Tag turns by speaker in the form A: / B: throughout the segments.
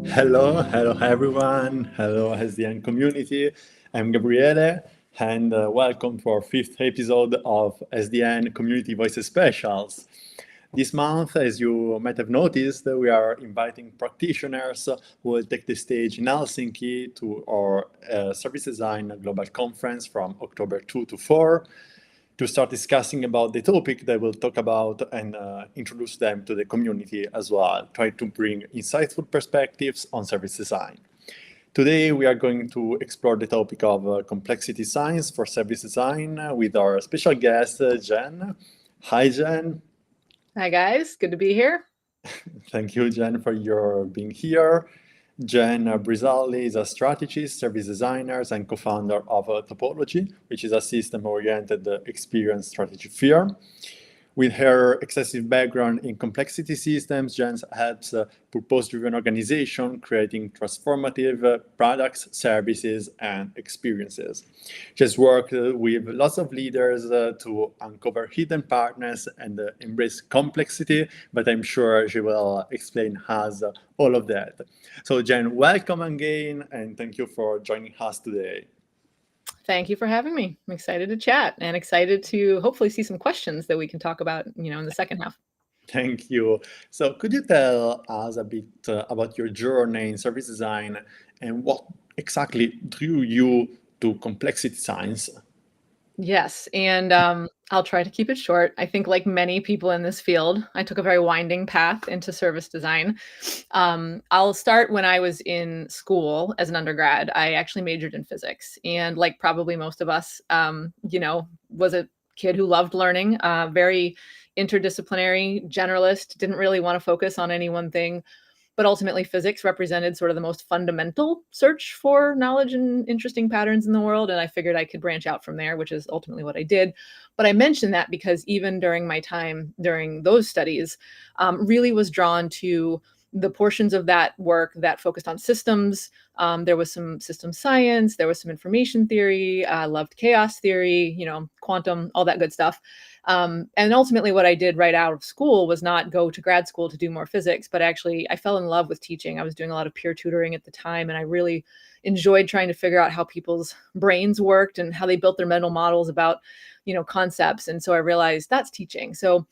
A: Hello everyone. Hello SDN community. I'm Gabriele, and welcome to our fifth episode of SDN Community Voices Specials. This month, as you might have noticed, we are inviting practitioners who will take the stage in Helsinki to our Service Design Global Conference from October 2 to 4 to start discussing about the topic that we'll talk about and introduce them to the community as well, try to bring insightful perspectives on service design. Today, we are going to explore the topic of complexity science for service design with our special guest, Jen. Hi, Jen.
B: Hi, guys. Good to be here.
A: Thank you, Jen, for your being here. Jen Briselli is a strategist, service designer, and co-founder of Topology, which is a system-oriented experience strategy firm. With her excessive background in complexity systems, Jen helps purpose-driven organizations creating transformative products, services, and experiences. She has worked with lots of leaders to uncover hidden partners and embrace complexity, but I'm sure she will explain us all of that. So Jen, welcome again, and thank you for joining us today.
B: Thank you for having me. I'm excited to chat and excited to hopefully see some questions that we can talk about, in the second half.
A: Thank you. So could you tell us a bit about your journey in service design and what exactly drew you to complexity science?
B: Yes, and I'll try to keep it short. I think, like many people in this field, I took a very winding path into service design. I'll start when I was in school as an undergrad. I actually majored in physics, and like probably most of us, was a kid who loved learning, very interdisciplinary, generalist, didn't really want to focus on any one thing. But ultimately, physics represented sort of the most fundamental search for knowledge and interesting patterns in the world. And I figured I could branch out from there, which is ultimately what I did. But I mention that because even during my time during those studies, really was drawn to the portions of that work that focused on systems. There was some system science, there was some information theory. I loved chaos theory, quantum, all that good stuff. And ultimately what I did right out of school was not go to grad school to do more physics, but actually I fell in love with teaching. I was doing a lot of peer tutoring at the time, and I really enjoyed trying to figure out how people's brains worked and how they built their mental models about, concepts. And so I realized that's teaching. So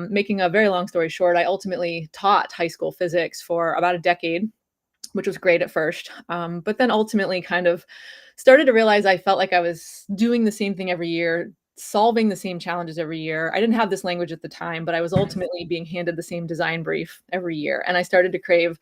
B: making a very long story short, I ultimately taught high school physics for about a decade, which was great at first. But then ultimately kind of started to realize I felt like I was doing the same thing every year, solving the same challenges every year. I didn't have this language at the time, but I was ultimately being handed the same design brief every year. And I started to crave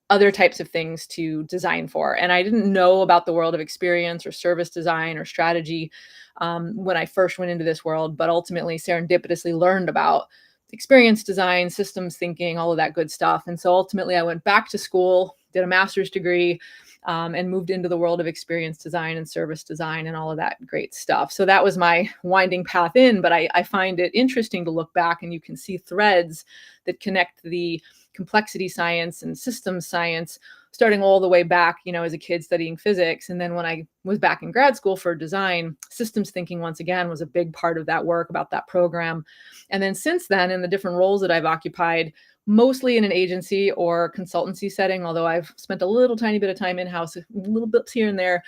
B: other types of things to design for. And I didn't know about the world of experience or service design or strategy when I first went into this world, but ultimately serendipitously learned about experience design, systems thinking, all of that good stuff. And so ultimately I went back to school, did a master's degree, and moved into the world of experience design and service design and all of that great stuff. So that was my winding path in, but I find it interesting to look back and you can see threads that connect the complexity science and systems science starting all the way back, as a kid studying physics. And then when I was back in grad school for design, systems thinking once again was a big part of that work about that program. And then since then, in the different roles that I've occupied, mostly in an agency or consultancy setting, although I've spent a little tiny bit of time in-house, a little bit here and there.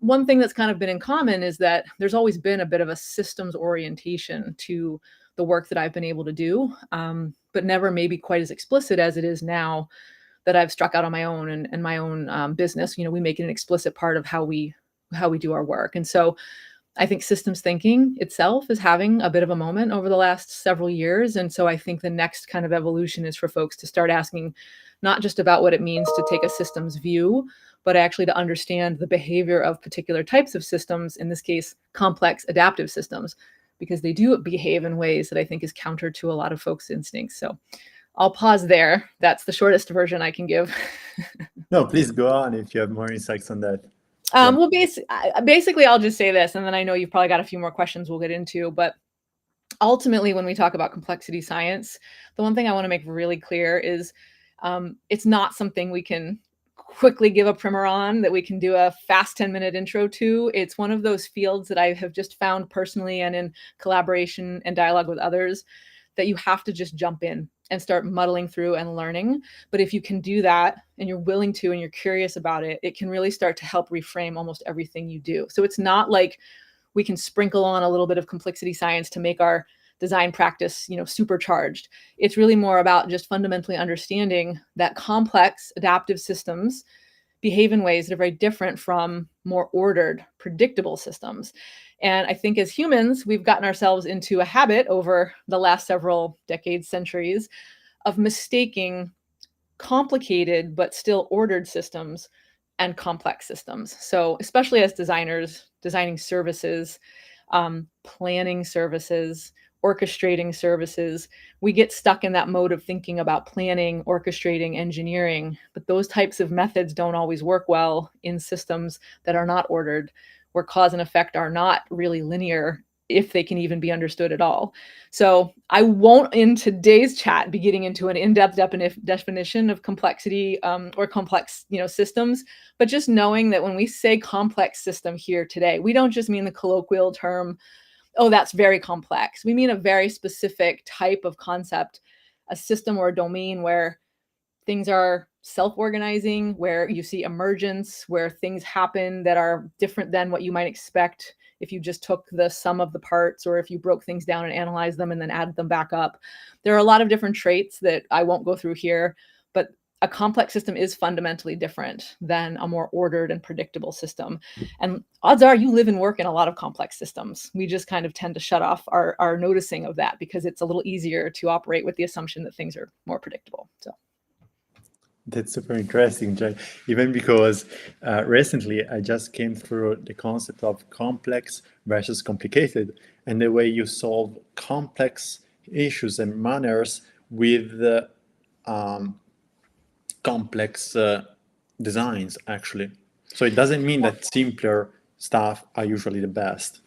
B: One thing that's kind of been in common is that there's always been a bit of a systems orientation to the work that I've been able to do, but never maybe quite as explicit as it is now that I've struck out on my own and my own business. We make it an explicit part of how we do our work. And so I think systems thinking itself is having a bit of a moment over the last several years. And so I think the next kind of evolution is for folks to start asking not just about what it means to take a systems view, but actually to understand the behavior of particular types of systems, in this case, complex adaptive systems, because they do behave in ways that I think is counter to a lot of folks' instincts. So I'll pause there. That's the shortest version I can give.
A: No, please go on if you have more insights on that.
B: Well, basically, I'll just say this, and then I know you've probably got a few more questions we'll get into, but ultimately, when we talk about complexity science, the one thing I want to make really clear is it's not something we can quickly give a primer on, that we can do a fast 10-minute intro to. It's one of those fields that I have just found personally and in collaboration and dialogue with others that you have to just jump in and start muddling through and learning. But if you can do that and you're willing to and you're curious about it, it can really start to help reframe almost everything you do. So it's not like we can sprinkle on a little bit of complexity science to make our design practice, supercharged. It's really more about just fundamentally understanding that complex adaptive systems behave in ways that are very different from more ordered, predictable systems. And I think as humans, we've gotten ourselves into a habit over the last several decades, centuries, of mistaking complicated but still ordered systems and complex systems. So especially as designers, designing services, planning services, orchestrating services, we get stuck in that mode of thinking about planning, orchestrating, engineering, but those types of methods don't always work well in systems that are not ordered, where cause and effect are not really linear, if they can even be understood at all. So I won't in today's chat be getting into an in-depth definition of complexity or complex systems, but just knowing that when we say complex system here today, we don't just mean the colloquial term, oh, that's very complex. We mean a very specific type of concept, a system or a domain where things are self-organizing, where you see emergence, where things happen that are different than what you might expect if you just took the sum of the parts, or if you broke things down and analyzed them and then added them back up. There are a lot of different traits that I won't go through here, but a complex system is fundamentally different than a more ordered and predictable system. And odds are you live and work in a lot of complex systems. We just kind of tend to shut off our noticing of that because it's a little easier to operate with the assumption that things are more predictable. So.
A: That's super interesting, Jen. Even because recently I just came through the concept of complex versus complicated, and the way you solve complex issues and manners with complex designs, actually. So it doesn't mean that simpler stuff are usually the best.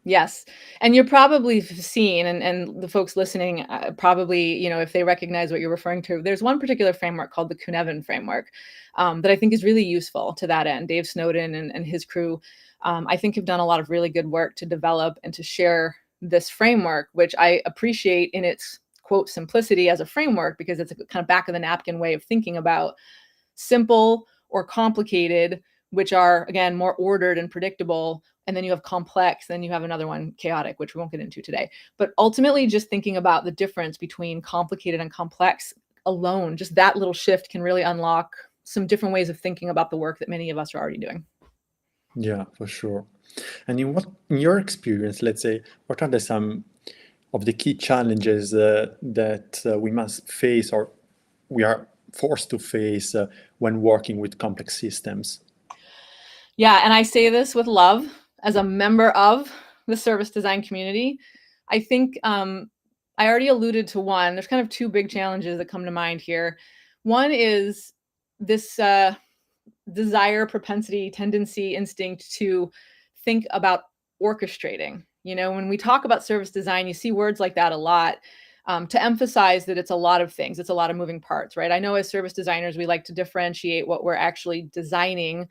B: Yes. And you're probably seen, and the folks listening probably, if they recognize what you're referring to, there's one particular framework called the Kuhn-Evans framework that I think is really useful to that end. Dave Snowden and his crew, I think, have done a lot of really good work to develop and to share this framework, which I appreciate in its, quote, simplicity as a framework, because it's a kind of back of the napkin way of thinking about simple or complicated, which are, again, more ordered and predictable. And then you have complex, then you have another one, chaotic, which we won't get into today. But ultimately, just thinking about the difference between complicated and complex alone, just that little shift can really unlock some different ways of thinking about the work that many of us are already doing.
A: Yeah, for sure. And in your experience, let's say, what are some of the key challenges that we must face, or we are forced to face when working with complex systems?
B: Yeah, and I say this with love as a member of the service design community. I think I already alluded to one. There's kind of two big challenges that come to mind here. One is this desire, propensity, tendency, instinct to think about orchestrating. When we talk about service design, you see words like that a lot. To emphasize that it's a lot of things. It's a lot of moving parts, right? I know as service designers, we like to differentiate what we're actually designing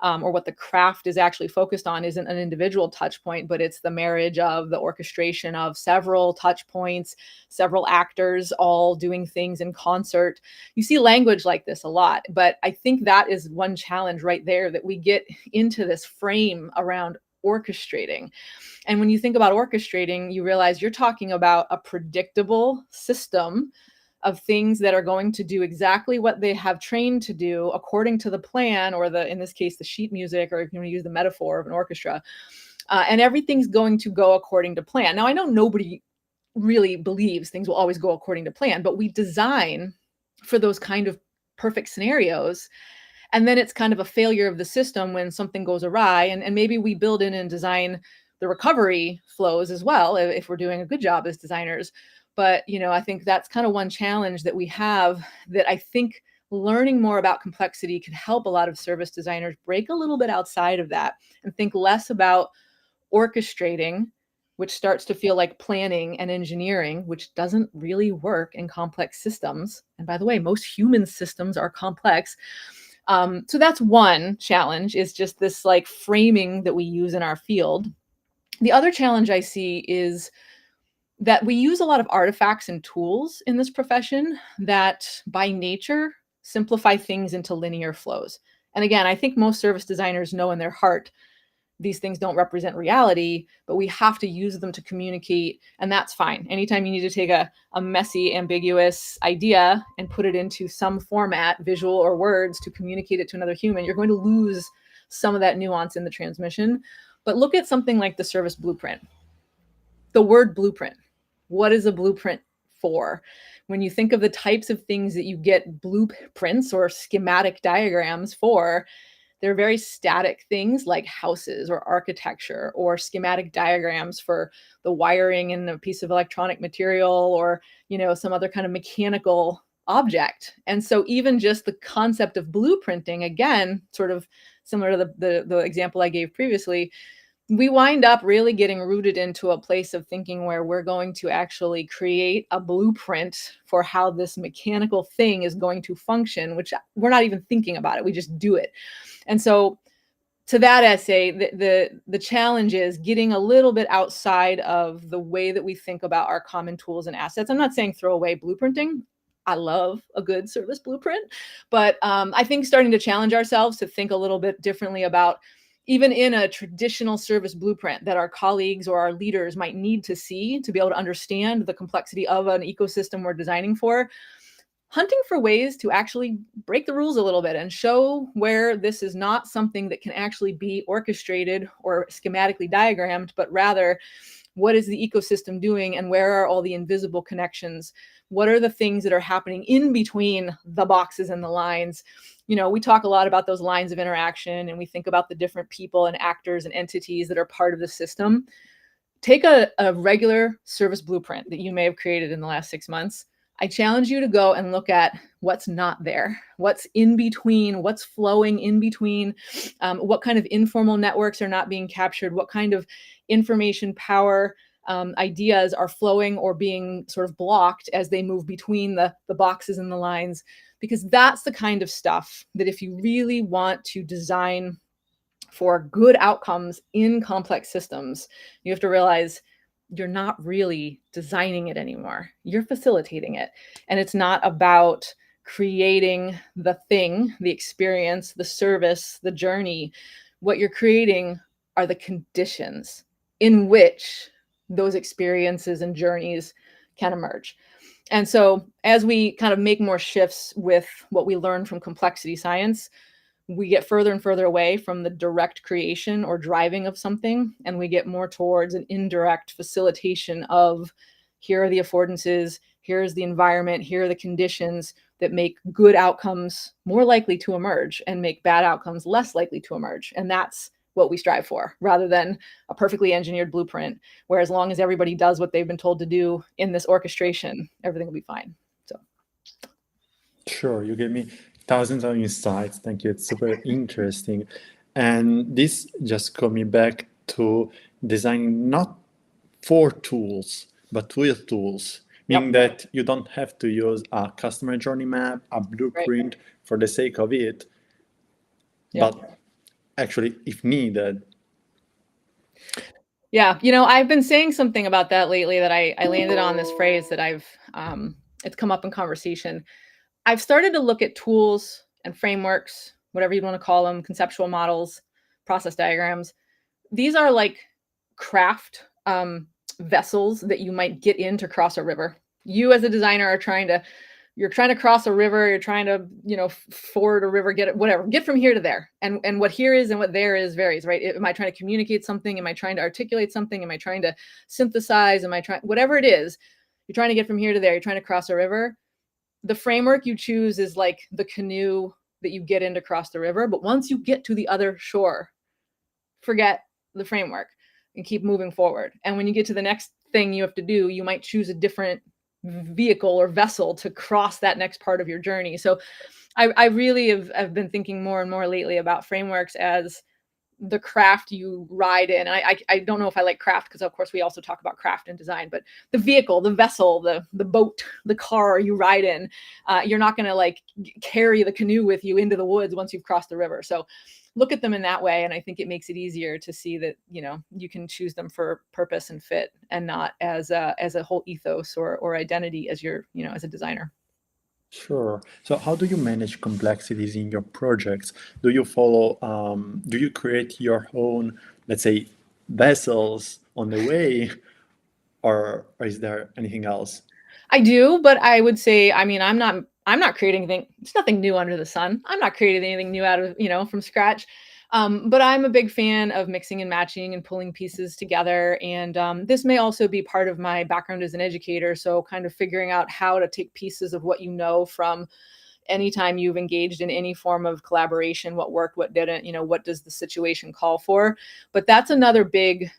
B: or what the craft is actually focused on isn't an individual touch point, but it's the marriage of the orchestration of several touch points, several actors all doing things in concert. You see language like this a lot, but I think that is one challenge right there, that we get into this frame around orchestrating. And when you think about orchestrating, you realize you're talking about a predictable system of things that are going to do exactly what they have trained to do according to the plan, or in this case, the sheet music, or if you want to use the metaphor of an orchestra, and everything's going to go according to plan. Now, I know nobody really believes things will always go according to plan, but we design for those kind of perfect scenarios. And then it's kind of a failure of the system when something goes awry. And maybe we build in and design the recovery flows as well, if we're doing a good job as designers. But, I think that's kind of one challenge that we have, that I think learning more about complexity can help a lot of service designers break a little bit outside of that and think less about orchestrating, which starts to feel like planning and engineering, which doesn't really work in complex systems. And by the way, most human systems are complex. So that's one challenge, is just this like framing that we use in our field. The other challenge I see is that we use a lot of artifacts and tools in this profession that by nature simplify things into linear flows. And again, I think most service designers know in their heart these things don't represent reality, but we have to use them to communicate, and that's fine. Anytime you need to take a messy, ambiguous idea and put it into some format, visual or words, to communicate it to another human, you're going to lose some of that nuance in the transmission. But look at something like the service blueprint. The word blueprint. What is a blueprint for? When you think of the types of things that you get blueprints or schematic diagrams for, they're very static things like houses or architecture, or schematic diagrams for the wiring in a piece of electronic material, or, some other kind of mechanical object. And so even just the concept of blueprinting, again, sort of similar to the example I gave previously, we wind up really getting rooted into a place of thinking where we're going to actually create a blueprint for how this mechanical thing is going to function, which we're not even thinking about it. We just do it. And so to that essay, the challenge is getting a little bit outside of the way that we think about our common tools and assets. I'm not saying throw away blueprinting. I love a good service blueprint, but I think starting to challenge ourselves to think a little bit differently about, even in a traditional service blueprint that our colleagues or our leaders might need to see to be able to understand the complexity of an ecosystem we're designing for, hunting for ways to actually break the rules a little bit and show where this is not something that can actually be orchestrated or schematically diagrammed, but rather, what is the ecosystem doing and where are all the invisible connections? What are the things that are happening in between the boxes and the lines? We talk a lot about those lines of interaction, and we think about the different people and actors and entities that are part of the system. Take a regular service blueprint that you may have created in the last 6 months. I challenge you to go and look at what's not there, what's in between, what's flowing in between, what kind of informal networks are not being captured, what kind of information power ideas are flowing or being sort of blocked as they move between the boxes and the lines, because that's the kind of stuff that if you really want to design for good outcomes in complex systems, you have to realize you're not really designing it anymore. You're facilitating it. And it's not about creating the thing, the experience, the service, the journey. What you're creating are the conditions in which those experiences and journeys can emerge. And so as we kind of make more shifts with what we learn from complexity science, we get further and further away from the direct creation or driving of something, and we get more towards an indirect facilitation of, here are the affordances, here's the environment, here are the conditions that make good outcomes more likely to emerge and make bad outcomes less likely to emerge. And that's what we strive for, rather than a perfectly engineered blueprint, where as long as everybody does what they've been told to do in this orchestration, everything will be fine. So.
A: Sure, you gave me thousands of insights. Thank you. It's super interesting. And this just got me back to designing not for tools, but with tools, meaning that you don't have to use a customer journey map, a blueprint for the sake of it, but actually, if needed.
B: Yeah, I've been saying something about that lately, that I landed on this phrase that it's come up in conversation. I've started to look at tools and frameworks, whatever you want to call them, conceptual models, process diagrams. These are like craft vessels that you might get in to cross a river. You as a designer are you're trying to cross a river, you're trying to, ford a river, get from here to there. And what here is and what there is varies, right? Am I trying to communicate something? Am I trying to articulate something? Am I trying to synthesize? Whatever it is, you're trying to get from here to there, you're trying to cross a river. The framework you choose is like the canoe that you get in to cross the river. But once you get to the other shore, forget the framework and keep moving forward. And when you get to the next thing you have to do, you might choose a different vehicle or vessel to cross that next part of your journey. So I really have been thinking more and more lately about frameworks as the craft you ride in. I don't know if I like craft because of course we also talk about craft and design, but the vehicle, the vessel, the boat, the car you ride in, you're not going to like carry the canoe with you into the woods once you've crossed the river. So look at them in that way. And I think it makes it easier to see that, you know, you can choose them for purpose and fit and not as a whole ethos or identity as your, you know, as a designer.
A: Sure. So how do you manage complexities in your projects? Do you follow, do you create your own, let's say, vessels on the way, or is there anything else?
B: I do, but I would say, I mean, I'm not creating anything. It's nothing new under the sun. I'm not creating anything new out of, you know, from scratch. But I'm a big fan of mixing and matching and pulling pieces together. And this may also be part of my background as an educator. So kind of figuring out how to take pieces of what you know from anytime you've engaged in any form of collaboration, what worked, what didn't, you know, what does the situation call for? But that's another big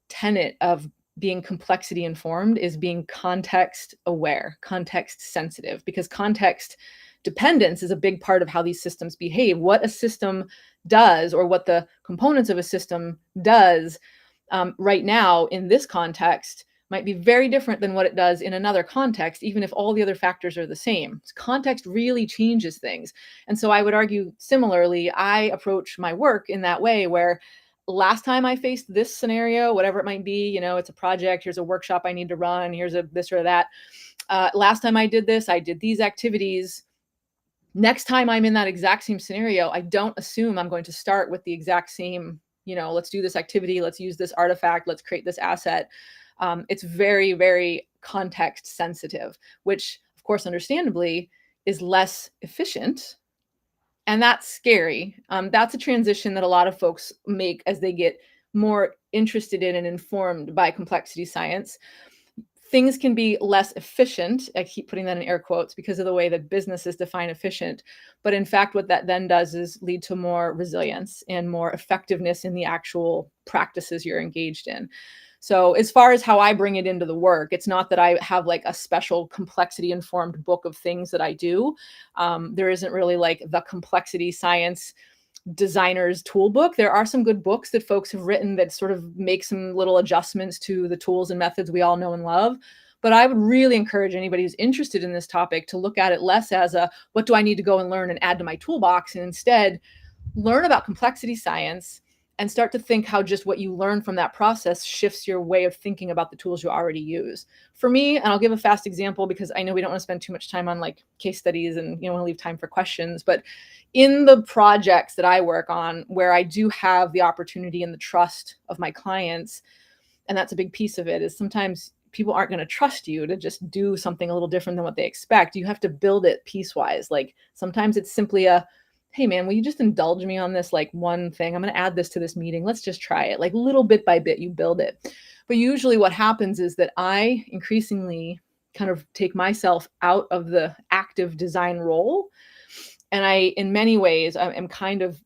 B: tenet of being complexity informed, is being context aware, context sensitive, because context dependence is a big part of how these systems behave. What a system does, or what the components of a system does right now in this context, might be very different than what it does in another context, even if all the other factors are the same. Context really changes things. And so I would argue similarly, I approach my work in that way, where last time I faced this scenario, whatever it might be, you know, it's a project, here's a workshop I need to run, here's a this or that. Last time I did this, I did these activities. Next time I'm in that exact same scenario, I don't assume I'm going to start with the exact same, you know, let's do this activity, let's use this artifact, let's create this asset. It's very, very context sensitive, which of course, understandably, is less efficient. And that's scary. That's a transition that a lot of folks make as they get more interested in and informed by complexity science. Things can be less efficient. I keep putting that in air quotes because of the way that businesses define efficient. But in fact, what that then does is lead to more resilience and more effectiveness in the actual practices you're engaged in. So as far as how I bring it into the work, it's not that I have like a special complexity informed book of things that I do. There isn't really like the complexity science designer's tool book. There are some good books that folks have written that sort of make some little adjustments to the tools and methods we all know and love. But I would really encourage anybody who's interested in this topic to look at it less as a, what do I need to go and learn and add to my toolbox? And instead learn about complexity science and start to think how just what you learn from that process shifts your way of thinking about the tools you already use. For me, and I'll give a fast example because I know we don't want to spend too much time on like case studies and, you know, want to leave time for questions, but in the projects that I work on where I do have the opportunity and the trust of my clients, and that's a big piece of it, is sometimes people aren't going to trust you to just do something a little different than what they expect. You have to build it piecewise. Like sometimes it's simply a, hey man, will you just indulge me on this like one thing? I'm going to add this to this meeting. Let's just try it. Like little bit by bit, you build it. But usually what happens is that I increasingly kind of take myself out of the active design role. And I, in many ways, I'm kind of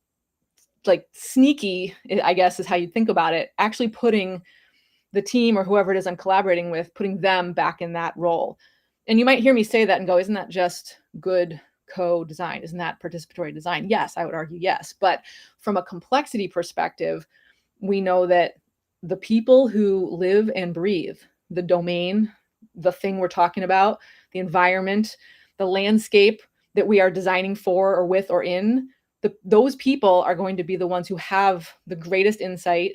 B: like sneaky, I guess is how you think about it, actually putting the team or whoever it is I'm collaborating with, putting them back in that role. And you might hear me say that and go, isn't that just good co-design? Isn't that participatory design? Yes, I would argue yes. But from a complexity perspective, we know that the people who live and breathe the domain, the thing we're talking about, the environment, the landscape that we are designing for or with or in, those people are going to be the ones who have the greatest insight,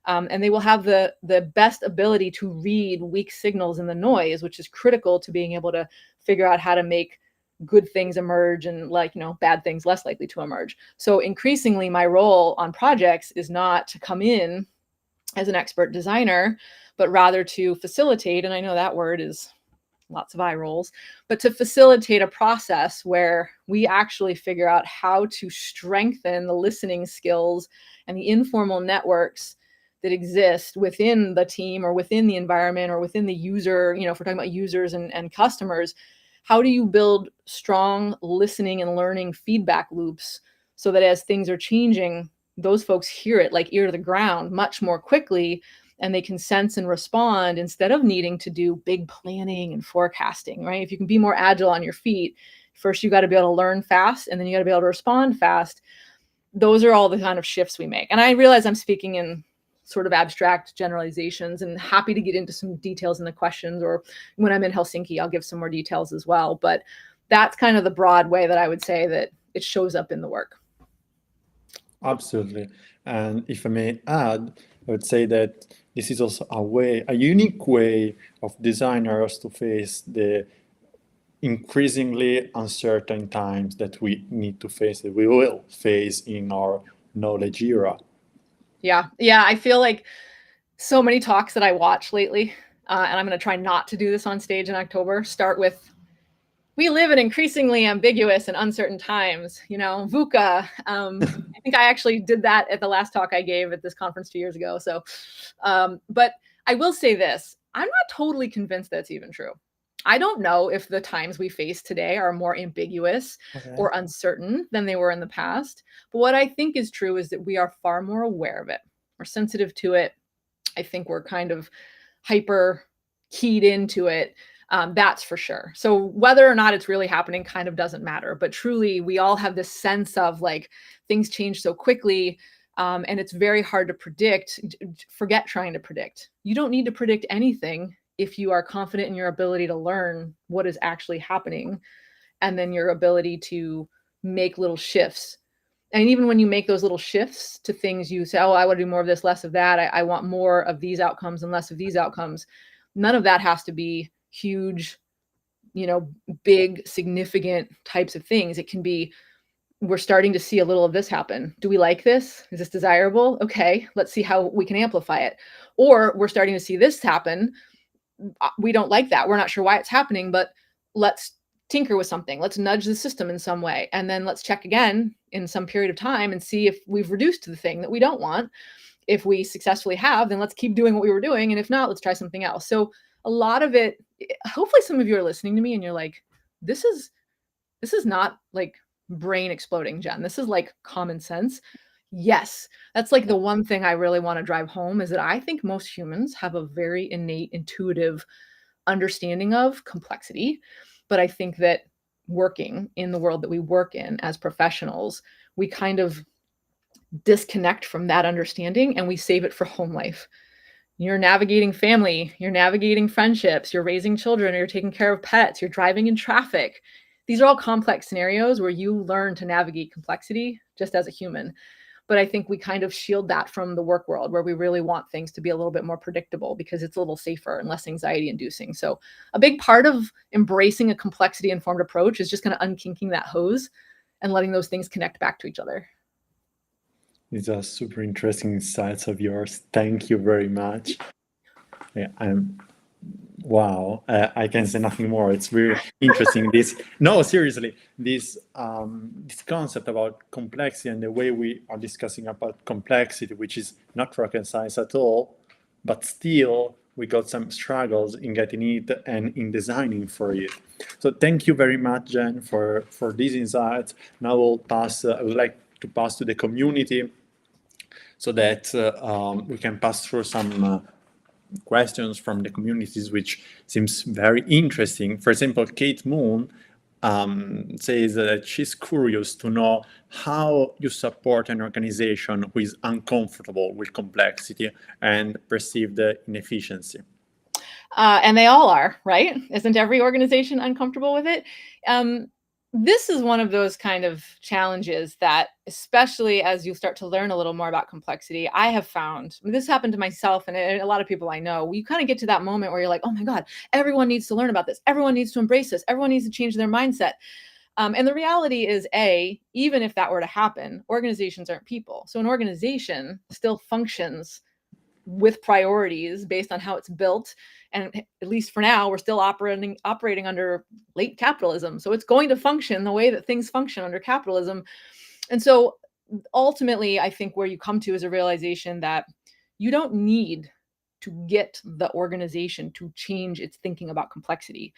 B: and they will have the best ability to read weak signals in the noise, which is critical to being able to figure out how to make good things emerge and, like, you know, bad things less likely to emerge. So increasingly my role on projects is not to come in as an expert designer, but rather to facilitate, and I know that word is lots of eye rolls, but to facilitate a process where we actually figure out how to strengthen the listening skills and the informal networks that exist within the team or within the environment or within the user, you know, if we're talking about users and customers. How do you build strong listening and learning feedback loops so that as things are changing, those folks hear it like ear to the ground much more quickly, and they can sense and respond instead of needing to do big planning and forecasting, right? If you can be more agile on your feet, first you got to be able to learn fast, and then you got to be able to respond fast. those are all the kind of shifts we make. And I realize I'm speaking in sort of abstract generalizations, and happy to get into some details in the questions, or when I'm in Helsinki, I'll give some more details as well. But that's kind of the broad way that I would say that it shows up in the work.
A: Absolutely. And if I may add, I would say that this is also a unique way of designers to face the increasingly uncertain times that we need to face, that we will face in our knowledge era.
B: Yeah. I feel like so many talks that I watch lately, and I'm going to try not to do this on stage in October, start with, we live in increasingly ambiguous and uncertain times, VUCA. I think I actually did that at the last talk I gave at this conference 2 years ago. So, but I will say this, I'm not totally convinced that's even true. I don't know if the times we face today are more ambiguous or uncertain than they were in the past. But what I think is true is that we are far more aware of it. We're sensitive to it. I think we're kind of hyper keyed into it. That's for sure. So whether or not it's really happening kind of doesn't matter. But truly, we all have this sense of like things change so quickly. And it's very hard to predict. Forget trying to predict. You don't need to predict anything if you are confident in your ability to learn what is actually happening, and then your ability to make little shifts. And even when you make those little shifts to things, you say, oh, I want to do more of this, less of that. I want more of these outcomes and less of these outcomes. None of that has to be huge, big, significant types of things. It can be, we're starting to see a little of this happen. Do we like this? Is this desirable? Okay, let's see how we can amplify it. Or we're starting to see this happen. We don't like that. We're not sure why it's happening, but let's tinker with something. Let's nudge the system in some way. And then let's check again in some period of time and see if we've reduced the thing that we don't want. If we successfully have, then let's keep doing what we were doing. And if not, let's try something else. So a lot of it, hopefully some of you are listening to me and you're like, this is not like brain exploding, Jen. This is like common sense. Yes, that's like the one thing I really want to drive home, is that I think most humans have a very innate, intuitive understanding of complexity. But I think that working in the world that we work in as professionals, we kind of disconnect from that understanding and we save it for home life. You're navigating family, you're navigating friendships, you're raising children, or you're taking care of pets, you're driving in traffic. These are all complex scenarios where you learn to navigate complexity just as a human. But I think we kind of shield that from the work world, where we really want things to be a little bit more predictable because it's a little safer and less anxiety inducing. So a big part of embracing a complexity informed approach is just kind of unkinking that hose and letting those things connect back to each other.
A: These are super interesting insights of yours. Thank you very much. Wow, I can say nothing more. It's very interesting. Seriously, this concept about complexity and the way we are discussing about complexity, which is not rocket science at all, but still we got some struggles in getting it and in designing for it. So thank you very much, Jen, for these insights. Now I would like to pass to the community so that we can pass through some questions from the communities, which seems very interesting. For example, Kate Moon says that she's curious to know how you support an organization who is uncomfortable with complexity and perceived inefficiency.
B: And they all are, right? Isn't every organization uncomfortable with it? This is one of those kind of challenges that, especially as you start to learn a little more about complexity, I have found, this happened to myself and a lot of people I know, you kind of get to that moment where you're like, oh my God, everyone needs to learn about this. Everyone needs to embrace this. Everyone needs to change their mindset. And the reality is, even if that were to happen, organizations aren't people. So an organization still functions with priorities based on how it's built. And at least for now, we're still operating under late capitalism. So it's going to function the way that things function under capitalism. And so ultimately, I think where you come to is a realization that you don't need to get the organization to change its thinking about complexity.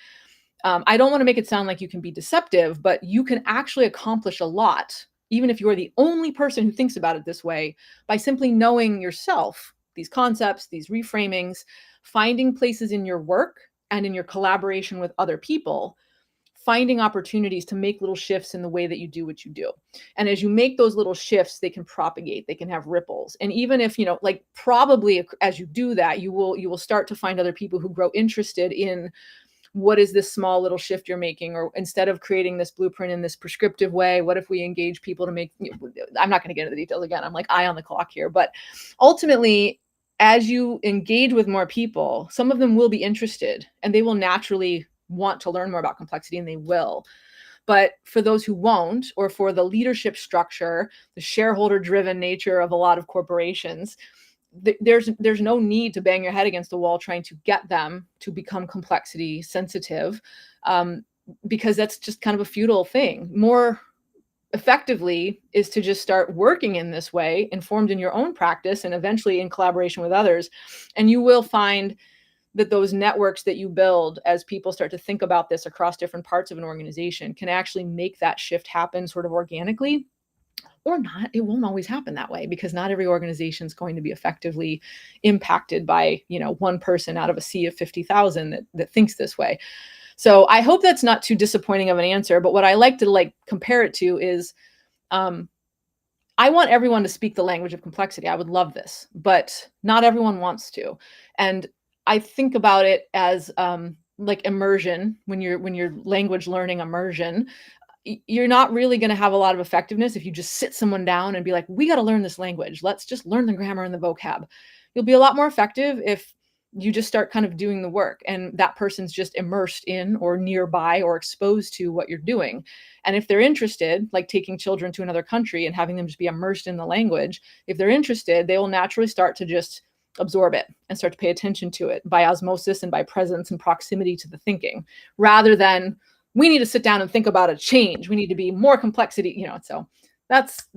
B: I don't want to make it sound like you can be deceptive, but you can actually accomplish a lot, even if you are the only person who thinks about it this way, by simply knowing yourself, these concepts, these reframings, finding places in your work and in your collaboration with other people finding opportunities to make little shifts in the way that you do what you do. And as you make those little shifts, they can propagate, they can have ripples. And even if, like probably as you do that, you will start to find other people who grow interested in what is this small little shift you're making? Or instead of creating this blueprint in this prescriptive way, what if we engage people to make, I'm not going to get into the details again. I'm like eye on the clock here, but ultimately, as you engage with more people, some of them will be interested and they will naturally want to learn more about complexity, and they will. But for those who won't, or for the leadership structure, the shareholder driven nature of a lot of corporations, there's no need to bang your head against the wall trying to get them to become complexity sensitive, because that's just kind of a futile thing. More effectively is to just start working in this way, informed in your own practice and eventually in collaboration with others. And you will find that those networks that you build as people start to think about this across different parts of an organization can actually make that shift happen sort of organically. Or not, it won't always happen that way, because not every organization is going to be effectively impacted by, one person out of a sea of 50,000 that thinks this way. So I hope that's not too disappointing of an answer, but what I like to compare it to is, I want everyone to speak the language of complexity. I would love this, but not everyone wants to. And I think about it as like immersion. When you're language learning immersion, you're not really going to have a lot of effectiveness if you just sit someone down and be like, we got to learn this language. Let's just learn the grammar and the vocab. You'll be a lot more effective if you just start kind of doing the work and that person's just immersed in or nearby or exposed to what you're doing. And if they're interested, like taking children to another country and having them just be immersed in the language, if they're interested, they will naturally start to just absorb it and start to pay attention to it by osmosis and by presence and proximity to the thinking, rather than we need to sit down and think about a change. We need to be more complexity, so that's,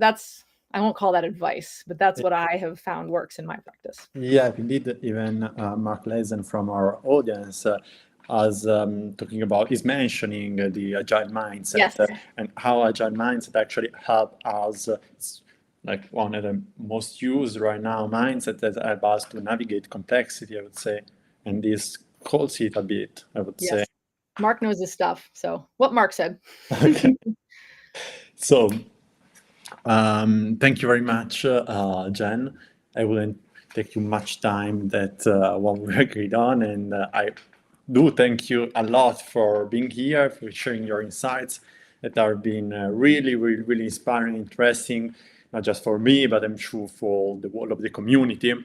B: I won't call that advice, but that's what I have found works in my practice.
A: Yeah, indeed. Even Mark Leisen from our audience is mentioning the agile mindset.
B: Yes.
A: And how agile mindset actually help us. It's like one of the most used right now mindset that help us to navigate complexity, I would say. And this calls it a bit, I would say.
B: Mark knows his stuff. So what Mark said.
A: Okay. So thank you very much, Jen. I wouldn't take you much time that what we agreed on, and I do thank you a lot for being here, for sharing your insights that have been really, really, really inspiring, interesting, not just for me, but I'm sure for the whole of the community.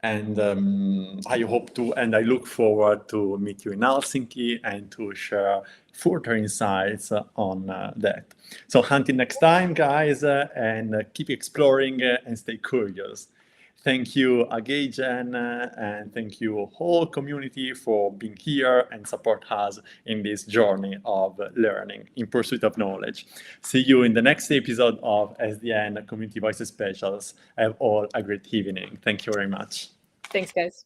A: And I look forward to meet you in Helsinki and to share further insights on that. So until next time, guys, and keep exploring and stay curious. Thank you again, Jen, and thank you whole community for being here and support us in this journey of learning in pursuit of knowledge. See you in the next episode of SDN Community Voices Specials. Have all a great evening. Thank you very much.
B: Thanks, guys.